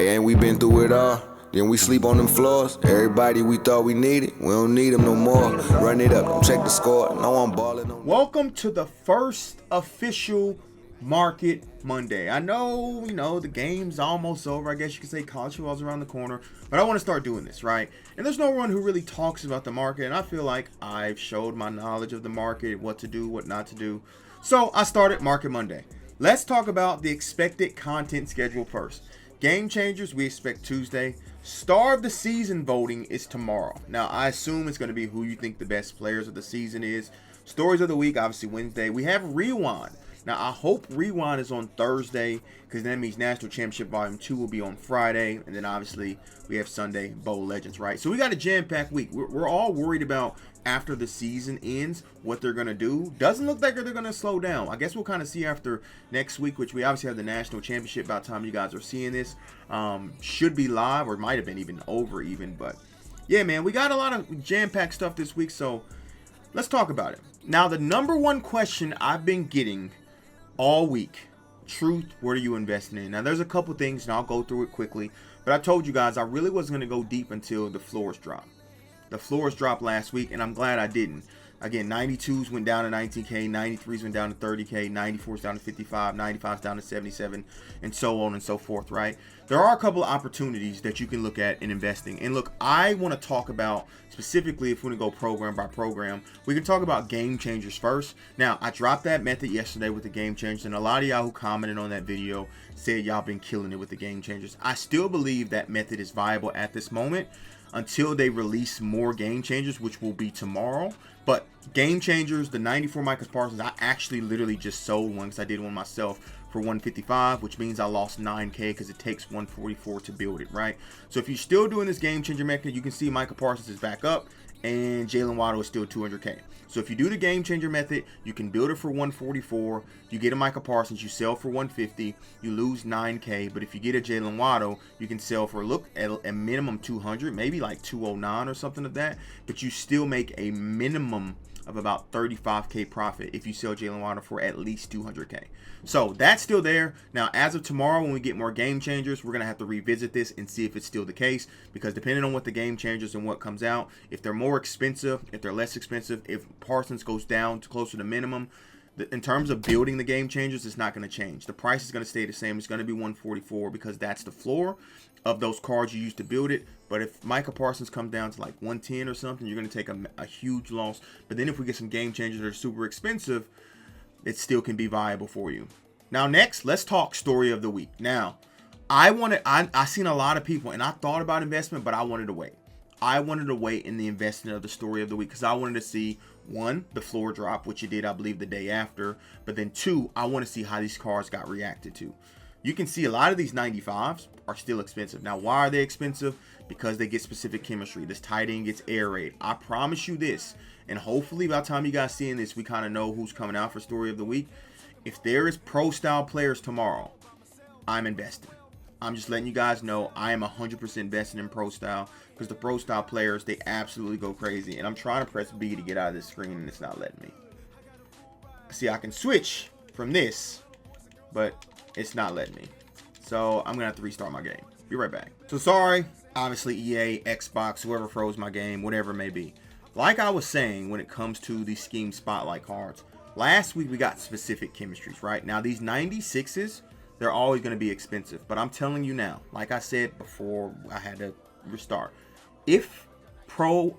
Hey, ain't we been through it all? Then we sleep on them floors. Everybody we thought we needed, we don't need them no more. Run it up, don't check the score. No, I'm balling no more. Welcome to the first official Market Monday. I know, the game's almost over. I guess you could say college football's around the corner. But I want to start doing this, right? And there's no one who really talks about the market. And I feel like I've showed my knowledge of the market, what to do, what not to do. So I started Market Monday. Let's talk about the expected content schedule first. Game changers, we expect Tuesday. Star of the season voting is tomorrow. Now, I assume it's going to be who you think the best players of the season is. Stories of the week, obviously Wednesday. We have Rewind. Now, I hope Rewind is on Thursday because that means National Championship Volume 2 will be on Friday. And then, obviously, we have Sunday Bowl Legends, right? So, we got a jam-packed week. We're all worried about after the season ends what they're going to do. Doesn't look like they're going to slow down. I guess we'll kind of see after next week, which we obviously have the National Championship by the time you guys are seeing this. Should be live or might have been even over even. But, yeah, man, we got a lot of jam-packed stuff this week. So, let's talk about it. Now, the number one question I've been getting all week, Truth, what are you investing in? Now, there's a couple things, and I'll go through it quickly. But I told you guys I really wasn't going to go deep until the floors dropped. The floors dropped last week, and I'm glad I didn't. Again, 92s went down to 19K, 93s went down to 30K, 94s down to 55, 95s down to 77, and so on and so forth, right? There are a couple of opportunities that you can look at in investing. And look, I want to talk about specifically, if we want to go program by program, we can talk about game changers first. Now, I dropped that method yesterday with the game changers, and a lot of y'all who commented on that video said y'all been killing it with the game changers. I still believe that method is viable at this moment until they release more game changers, which will be tomorrow. But game changers, the 94 Micah Parsons, I actually literally just sold one because I did one myself for 155, which means I lost 9K because it takes 144 to build it, right? So if you're still doing this game changer method, you can see Micah Parsons is back up and Jalen Waddle is still 200K. So if you do the game changer method, you can build it for 144. You get a Micah Parsons, you sell for 150. You lose 9K. But if you get a Jalen Waddle, you can sell for, look, at a minimum 200, maybe like 209 or something like that. But you still make a minimum of about 35K profit if you sell Jalen Waddle for at least 200K. So that's still there. Now, as of tomorrow, when we get more game changers, we're going to have to revisit this and see if it's still the case, because depending on what the game changers and what comes out, if they're more expensive, if they're less expensive, if Parsons goes down to closer to minimum, in terms of building the game changers, it's not going to change. The price is going to stay the same. It's going to be 144 because that's the floor of those cards you used to build it. But if Micah Parsons comes down to like 110 or something, you're going to take a huge loss. But then if we get some game changers that are super expensive, it still can be viable for you. Now, next, let's talk story of the week. Now, I seen a lot of people, and I thought about investment, but I wanted to wait. I wanted to wait in the investment of the story of the week because I wanted to see, one, the floor drop, which it did, I believe, the day after. But then two, I want to see how these cards got reacted to. You can see a lot of these 95s are still expensive. Now, why are they expensive? Because they get specific chemistry. This tight end gets air raid. I promise you this, and hopefully by the time you guys seeing this, we kind of know who's coming out for story of the week. If there is pro-style players tomorrow, I'm investing. I'm just letting you guys know I am 100% invested in pro-style because the pro-style players, they absolutely go crazy. And I'm trying to press B to get out of this screen, and it's not letting me. See, I can switch from this, but it's not letting me. So I'm going to have to restart my game. Be right back. So sorry, obviously EA, Xbox, whoever froze my game, whatever it may be. Like I was saying, when it comes to these scheme spotlight cards, last week we got specific chemistries, right? Now these 96s, they're always going to be expensive. But I'm telling you now, like I said before I had to restart, if pro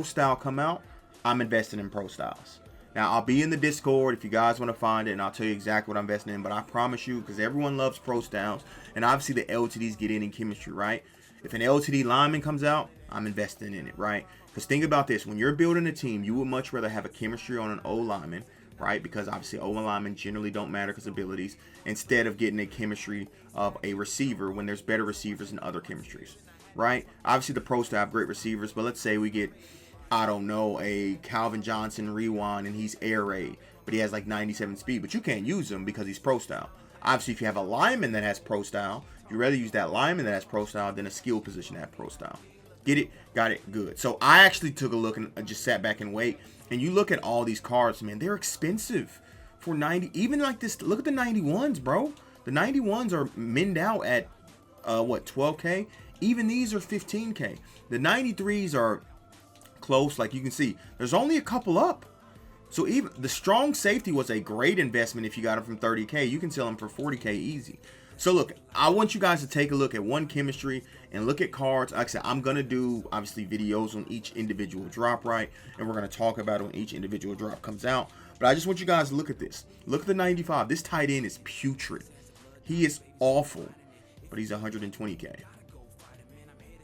style come out, I'm investing in pro styles. Now, I'll be in the Discord if you guys want to find it, and I'll tell you exactly what I'm investing in. But I promise you, because everyone loves pro styles, and obviously the LTDs get in chemistry, right? If an LTD lineman comes out, I'm investing in it, right? Because think about this. When you're building a team, you would much rather have a chemistry on an O lineman, right? Because obviously O linemen generally don't matter because of abilities, instead of getting a chemistry of a receiver when there's better receivers in other chemistries, right? Obviously, the pro style have great receivers, but let's say we get, I don't know, a Calvin Johnson Rewind and he's air raid, but he has like 97 speed, but you can't use him because he's pro style. Obviously, if you have a lineman that has pro style, you'd rather use that lineman that has pro style than a skill position that has pro style. Get it? Got it? Good. So I actually took a look and just sat back and wait. And you look at all these cards, man, they're expensive for 90. Even like this, look at the 91s, bro. The 91s are minned out at what, 12K? Even these are 15K. The 93s are close. Like you can see, there's only a couple up. So even the strong safety was a great investment. If you got them from 30K, you can sell them for 40K easy. So look, I want you guys to take a look at one chemistry and look at cards. Like I said, I'm going to do obviously videos on each individual drop, right? And we're going to talk about it when each individual drop comes out. But I just want you guys to look at this. Look at the 95. This tight end is putrid. He is awful, but he's 120K.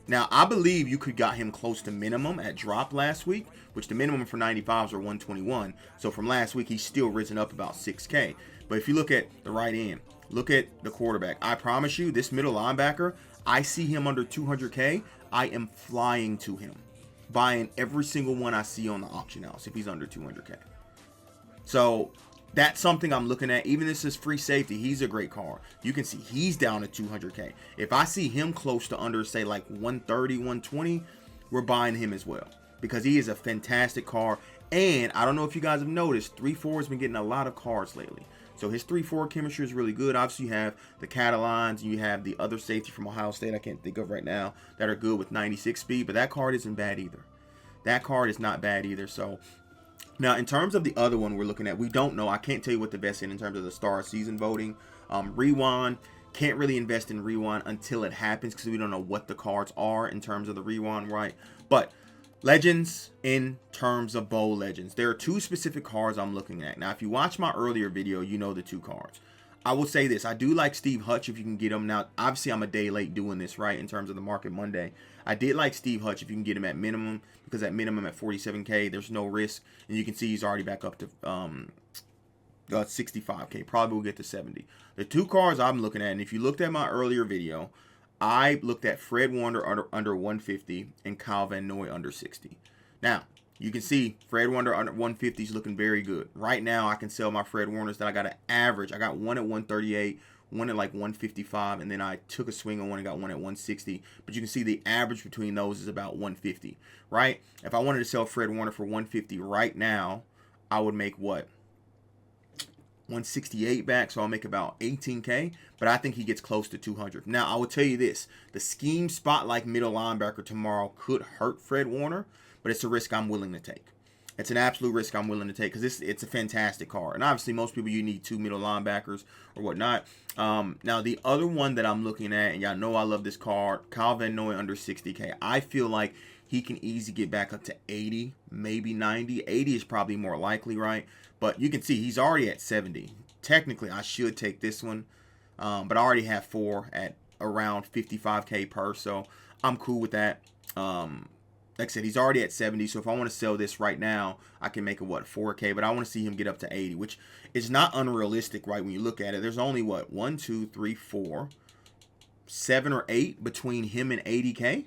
Now, I believe you could got him close to minimum at drop last week, which the minimum for 95s are 121. So from last week, he's still risen up about 6K. But if you look at the right end, look at the quarterback. I promise you, this middle linebacker, I see him under 200K. I am flying to him, buying every single one I see on the auction house if he's under 200K. So that's something I'm looking at. Even this is free safety. He's a great card. You can see he's down to 200K. If I see him close to under, say, like 130, 120, we're buying him as well because he is a fantastic card. And I don't know if you guys have noticed, 3-4 has been getting a lot of cards lately. So his 3-4 chemistry is really good. Obviously, you have the Catalans. You have the other safety from Ohio State I can't think of right now that are good with 96 speed. But that card isn't bad either. That card is not bad either. So now, in terms of the other one we're looking at, we don't know. I can't tell you what to invest in terms of the star season voting. Rewind, can't really invest in Rewind until it happens because we don't know what the cards are in terms of the Rewind, right? But Legends, in terms of bowl legends, there are two specific cards I'm looking at. Now, if you watch my earlier video, you know the two cards. I will say this. I do like Steve Hutch if you can get him. Now, obviously, I'm a day late doing this, right, in terms of the Market Monday. I did like Steve Hutch if you can get him at minimum, because at minimum at 47K, there's no risk. And you can see he's already back up to 65K. Probably will get to 70. The two cards I'm looking at, and if you looked at my earlier video, I looked at Fred Warner under 150 and Kyle Van Noy under 60. Now, you can see Fred Warner under 150 is looking very good. Right now, I can sell my Fred Warners that I got an average. I got one at 138, one at like 155, and then I took a swing on one and got one at 160. But you can see the average between those is about 150, right? If I wanted to sell Fred Warner for 150 right now, I would make what? 168 back, so I'll make about 18K, but I think he gets close to 200. Now, I will tell you this. The scheme spot like middle linebacker tomorrow could hurt Fred Warner, but it's a risk I'm willing to take. It's an absolute risk I'm willing to take because it's a fantastic card. And obviously, most people, you need two middle linebackers or whatnot. Now, the other one that I'm looking at, and y'all know I love this card, Kyle Van Noy under 60K. I feel like he can easily get back up to 80, maybe 90. 80 is probably more likely, right? But you can see he's already at 70. Technically, I should take this one, but I already have 4 at around 55K per, so I'm cool with that. Like I said, he's already at 70, so if I want to sell this right now, I can make it, 4K, but I want to see him get up to 80, which is not unrealistic, right, when you look at it. There's only, 1, 2, 3, 4, 7 or 8 between him and 80K.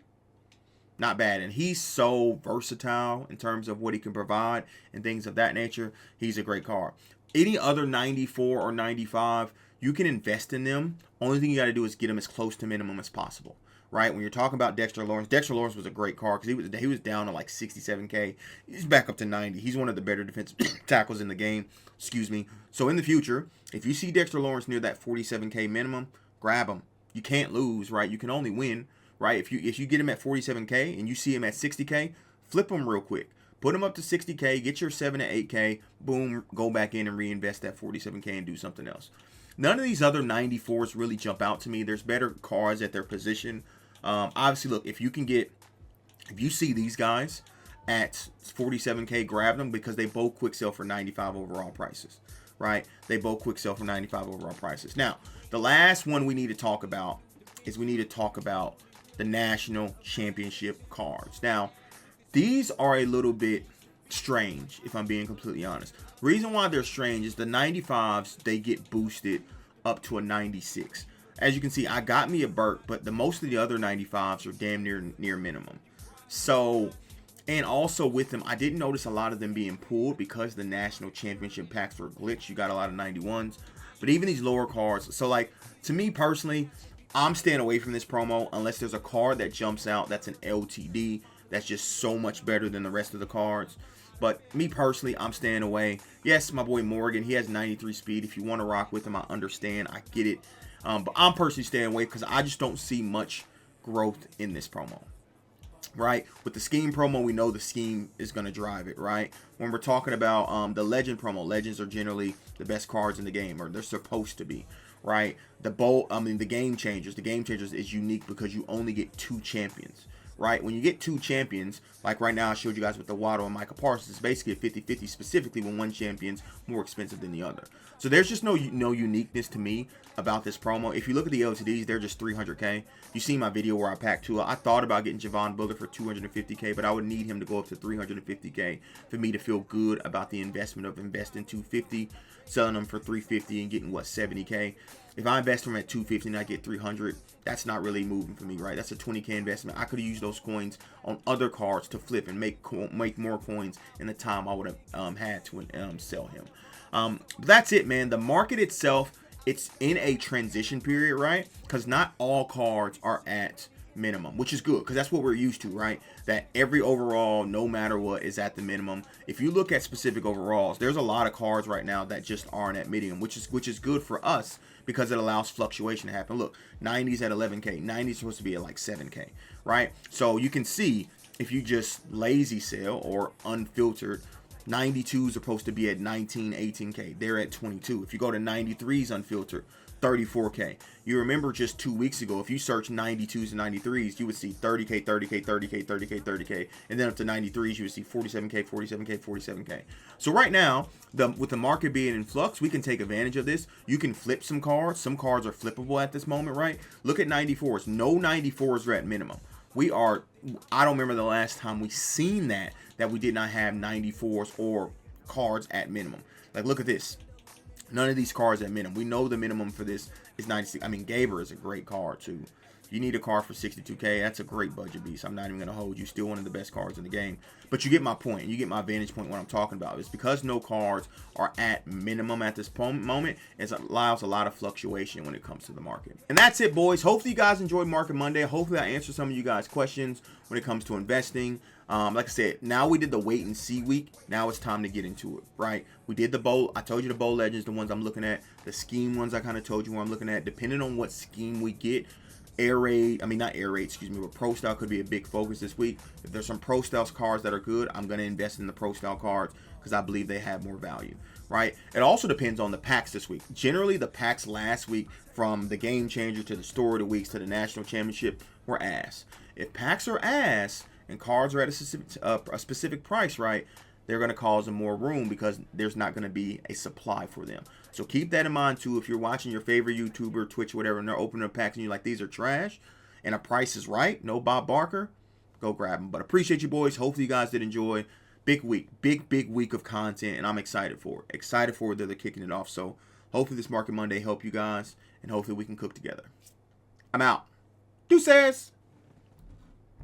Not bad, and he's so versatile in terms of what he can provide and things of that nature. He's a great card. Any other 94 or 95, you can invest in them. Only thing you got to do is get them as close to minimum as possible, right? When you're talking about Dexter Lawrence was a great card because he was down to like 67K. He's back up to 90. He's one of the better defensive tackles in the game. Excuse me. So in the future, if you see Dexter Lawrence near that 47K minimum, grab him. You can't lose, right? You can only win. Right, if you get him at 47K and you see him at 60K, flip him real quick. Put him up to 60K, get your 7 to 8K, boom, go back in and reinvest that 47K and do something else. None of these other 94s really jump out to me. There's better cards at their position. Obviously, look, if you see these guys at 47K, grab them because they both quick sell for 95 overall prices. Right, they both quick sell for 95 overall prices. Now, the last one we need to talk about is the national championship cards. Now, these are a little bit strange, if I'm being completely honest. Reason why they're strange is the 95s, they get boosted up to a 96. As you can see, I got me a Burke, but most of the other 95s are damn near minimum. So, and also with them, I didn't notice a lot of them being pulled because the national championship packs were glitched. You got a lot of 91s. But even these lower cards, so like, to me personally, I'm staying away from this promo unless there's a card that jumps out that's an LTD that's just so much better than the rest of the cards. But me personally, I'm staying away. Yes, my boy Morgan, he has 93 speed. If you want to rock with him, I understand. I get it. But I'm personally staying away because I just don't see much growth in this promo. Right, with the scheme promo, we know the scheme is going to drive it. Right, when we're talking about the legend promo, legends are generally the best cards in the game, or they're supposed to be. Right, the game changers. The game changers is unique because you only get 2 champions. Right, when you get 2 champions, like right now I showed you guys with the Waddle and Micah Parsons, it's basically a 50-50, specifically when one champion's more expensive than the other. So there's just no uniqueness to me about this promo. If you look at the LTDs, they're just 300K. You see my video where I packed 2. I thought about getting Javon Bullard for 250K, but I would need him to go up to 350K for me to feel good about the investment of investing 250, selling them for 350 and getting, what, 70K. If I invest them at 250 and I get 300, that's not really moving for me, right? That's a 20K investment. I could have used those coins on other cards to flip and make more coins in the time I would have had to sell him. That's it, man. The market itself, it's in a transition period, right? Because not all cards are at minimum, which is good because that's what we're used to, right? That every overall, no matter what, is at the minimum. If you look at specific overalls, there's a lot of cards right now that just aren't at minimum, which is good for us because it allows fluctuation to happen. Look, 90s at 11K, 90s supposed to be at like 7K, right? So you can see if you just lazy sell or unfiltered, 92s are supposed to be at 19, 18K. They're at 22. If you go to 93s unfiltered, 34K. You remember just 2 weeks ago, if you search 92s and 93s, you would see 30K, 30K, 30K, 30K, 30K. And then up to 93s, you would see 47K, 47K, 47K. So right now, with the market being in flux, we can take advantage of this. You can flip some cards. Some cards are flippable at this moment, right? Look at 94s. No 94s are at minimum. I don't remember the last time we seen that we did not have 94s or cards at minimum. Like, look at this. None of these cards at minimum. We know the minimum for this is 96. I mean, Gaber is a great card, too. You need a card for 62K. That's a great budget beast. I'm not even going to hold you. Still one of the best cards in the game. But you get my point. You get my vantage point what I'm talking about. It's because no cards are at minimum at this moment. It allows a lot of fluctuation when it comes to the market. And that's it, boys. Hopefully you guys enjoyed Market Monday. Hopefully I answered some of you guys' questions when it comes to investing. Like I said, now we did the wait and see week. Now it's time to get into it, right? We did the bowl. I told you the bowl legends, the ones I'm looking at. The scheme ones I kind of told you where I'm looking at. Depending on what scheme we get, not air raid, but pro style could be a big focus this week. If there's some pro style cards that are good, I'm going to invest in the pro style cards because I believe they have more value, right? It also depends on the packs this week. Generally, the packs last week, from the game changer to the store of the weeks to the national championship, were ass. If packs are ass and cards are at a specific price, right, they're going to cause them more room because there's not going to be a supply for them. So keep that in mind too. If you're watching your favorite YouTuber, Twitch, whatever, and they're opening up packs and you're like, these are trash, and a price is right, no Bob Barker, go grab them. But appreciate you, boys. Hopefully you guys did enjoy. Big week, big week of content, and I'm excited for it. Excited for it that they're kicking it off. So hopefully this Market Monday help you guys, and hopefully we can cook together. I'm out. Deuces.